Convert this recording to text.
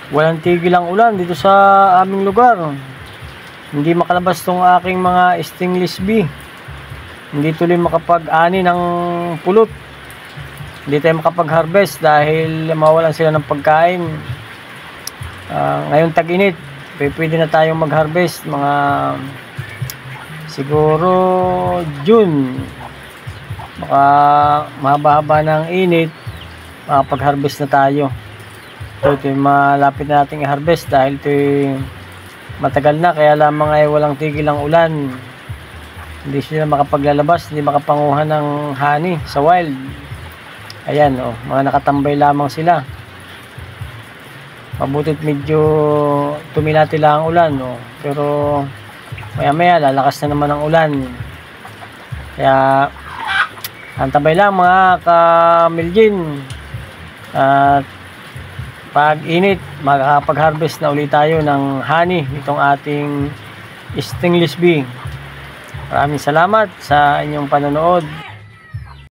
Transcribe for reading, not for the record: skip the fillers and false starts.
Walang tigil ang ulan dito sa aming lugar. Hindi makalabas tong aking mga stainless bee. Hindi tuloy makapag-ani ng pulot. Hindi tayo makapag-harvest dahil mawalan sila ng pagkain. Ngayon tag-init, pwede na tayong mag-harvest mga siguro June. Baka mahaba-haba ng init, makapag-harvest na tayo. Ito yung malapit na nating i-harvest dahil ito matagal na, kaya lamang ay walang tigil ang ulan. Hindi sila makapaglalabas, hindi makapanguha ng honey sa wild. Ayan, mga nakatambay lamang sila. Mabutit medyo tumilatila ang ulan, pero maya maya lalakas na naman ang ulan. Kaya antabay lang mga ka-Miljin. At pag init, makakapag-harvest na ulit tayo ng honey itong ating stainless bee. Maraming salamat sa inyong panonood.